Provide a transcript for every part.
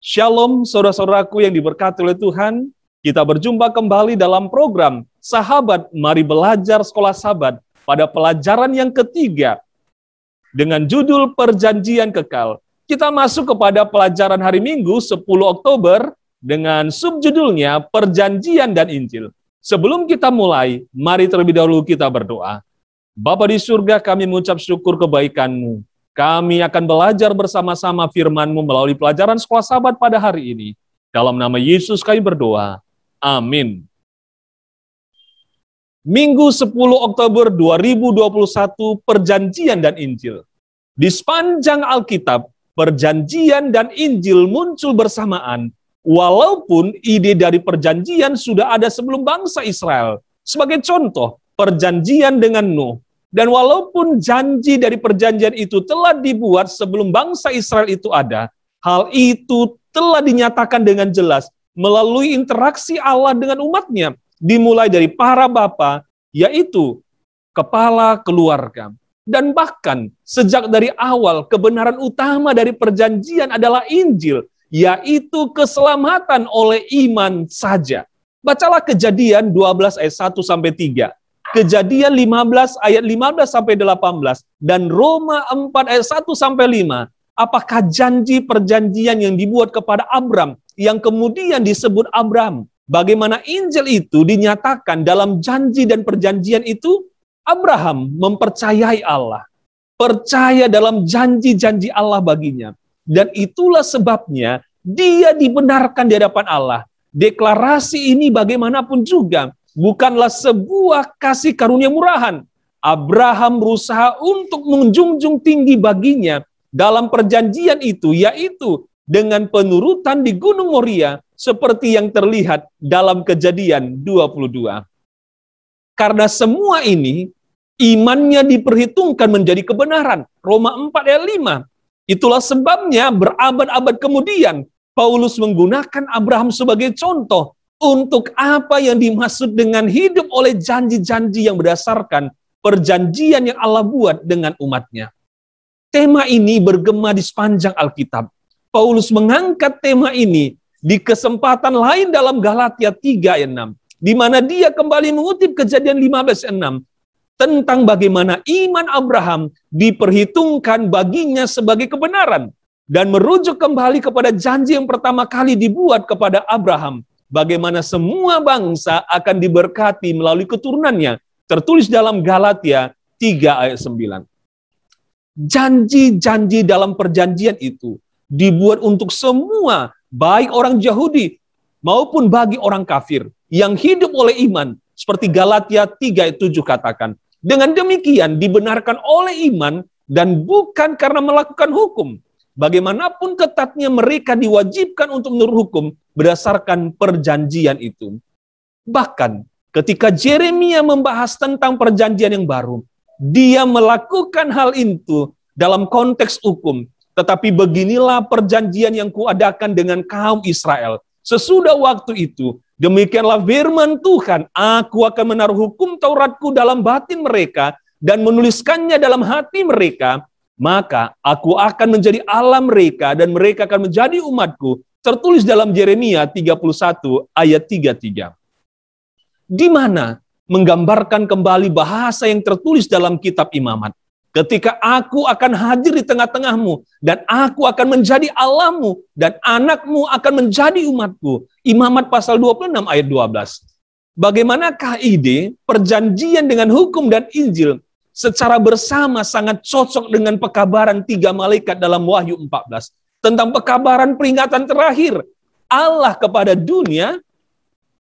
Shalom saudara-saudaraku yang diberkati oleh Tuhan. Kita berjumpa kembali dalam program Sahabat Mari Belajar Sekolah Sabat pada pelajaran yang ketiga dengan judul Perjanjian Kekal. Kita masuk kepada pelajaran hari Minggu 10 Oktober dengan subjudulnya Perjanjian dan Injil. Sebelum kita mulai, mari terlebih dahulu kita berdoa. Bapa di surga, kami mengucap syukur kebaikan-Mu. Kami akan belajar bersama-sama firman-Mu melalui pelajaran Sekolah Sabat pada hari ini. Dalam nama Yesus kami berdoa. Amin. Minggu 10 Oktober 2021, Perjanjian dan Injil. Di sepanjang Alkitab, Perjanjian dan Injil muncul bersamaan, walaupun ide dari perjanjian sudah ada sebelum bangsa Israel. Sebagai contoh, perjanjian dengan Nuh. Dan walaupun janji dari perjanjian itu telah dibuat sebelum bangsa Israel itu ada, hal itu telah dinyatakan dengan jelas melalui interaksi Allah dengan umatnya, dimulai dari para bapa, yaitu kepala keluarga. Dan bahkan sejak dari awal kebenaran utama dari perjanjian adalah Injil, yaitu keselamatan oleh iman saja. Bacalah Kejadian 12 ayat 1-3. Kejadian 15 ayat 15-18 dan Roma 4 ayat 1-5. Apakah janji perjanjian yang dibuat kepada Abram yang kemudian disebut Abram? Bagaimana Injil itu dinyatakan dalam janji dan perjanjian itu? Abraham mempercayai Allah, percaya dalam janji-janji Allah baginya. Dan itulah sebabnya dia dibenarkan di hadapan Allah. Deklarasi ini bagaimanapun juga bukanlah sebuah kasih karunia murahan. Abraham berusaha untuk menjunjung tinggi baginya dalam perjanjian itu, yaitu dengan penurutan di Gunung Moria, seperti yang terlihat dalam Kejadian 22. Karena semua ini, imannya diperhitungkan menjadi kebenaran. Roma 4 ayat 5. Itulah sebabnya berabad-abad kemudian, Paulus menggunakan Abraham sebagai contoh untuk apa yang dimaksud dengan hidup oleh janji-janji yang berdasarkan perjanjian yang Allah buat dengan umatnya. Tema ini bergema di sepanjang Alkitab. Paulus mengangkat tema ini di kesempatan lain dalam Galatia 3 ayat 6, di mana dia kembali mengutip Kejadian 15 ayat 6, tentang bagaimana iman Abraham diperhitungkan baginya sebagai kebenaran, dan merujuk kembali kepada janji yang pertama kali dibuat kepada Abraham, bagaimana semua bangsa akan diberkati melalui keturunannya, tertulis dalam Galatia 3 ayat 9. Janji-janji dalam perjanjian itu dibuat untuk semua, baik orang Yahudi maupun bagi orang kafir yang hidup oleh iman, seperti Galatia 3 ayat 7 katakan. Dengan demikian dibenarkan oleh iman dan bukan karena melakukan hukum. Bagaimanapun ketatnya mereka diwajibkan untuk menurut hukum berdasarkan perjanjian itu. Bahkan ketika Yeremia membahas tentang perjanjian yang baru, dia melakukan hal itu dalam konteks hukum. Tetapi beginilah perjanjian yang kuadakan dengan kaum Israel. Sesudah waktu itu, demikianlah firman Tuhan, aku akan menaruh hukum Tauratku dalam batin mereka dan menuliskannya dalam hati mereka. Maka aku akan menjadi Allah mereka dan mereka akan menjadi umatku. Tertulis dalam Yeremia 31 ayat 33. Di mana menggambarkan kembali bahasa yang tertulis dalam kitab Imamat. Ketika aku akan hadir di tengah-tengahmu dan aku akan menjadi Allahmu dan anakmu akan menjadi umatku. Imamat pasal 26 ayat 12. Bagaimanakah ide perjanjian dengan hukum dan Injil secara bersama sangat cocok dengan pekabaran 3 malaikat dalam Wahyu 14. Tentang pekabaran peringatan terakhir Allah kepada dunia.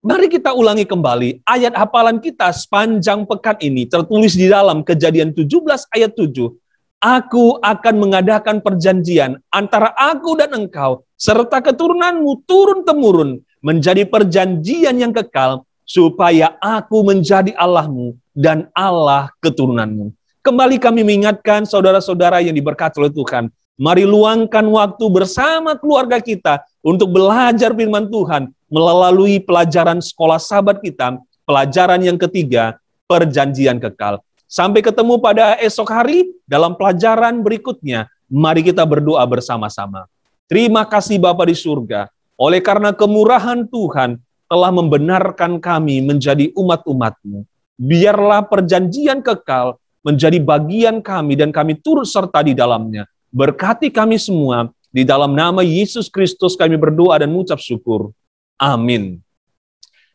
Mari kita ulangi kembali ayat hafalan kita sepanjang pekan ini. Tertulis di dalam Kejadian 17 ayat 7. Aku akan mengadakan perjanjian antara aku dan engkau, serta keturunanmu turun-temurun, menjadi perjanjian yang kekal, supaya aku menjadi Allahmu dan Allah keturunanmu. Kembali kami mengingatkan saudara-saudara yang diberkati oleh Tuhan, mari luangkan waktu bersama keluarga kita untuk belajar firman Tuhan melalui pelajaran sekolah sahabat kita, pelajaran yang ketiga, perjanjian kekal. Sampai ketemu pada esok hari dalam pelajaran berikutnya. Mari kita berdoa bersama-sama. Terima kasih Bapa di surga, oleh karena kemurahan Tuhan telah membenarkan kami menjadi umat-umat-Mu. Biarlah perjanjian kekal menjadi bagian kami dan kami turut serta di dalamnya. Berkati kami semua, di dalam nama Yesus Kristus kami berdoa dan mengucap syukur. Amin.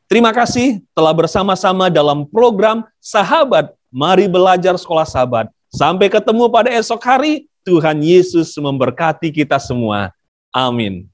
Terima kasih telah bersama-sama dalam program Sahabat, Mari Belajar Sekolah Sahabat. Sampai ketemu pada esok hari, Tuhan Yesus memberkati kita semua. Amin.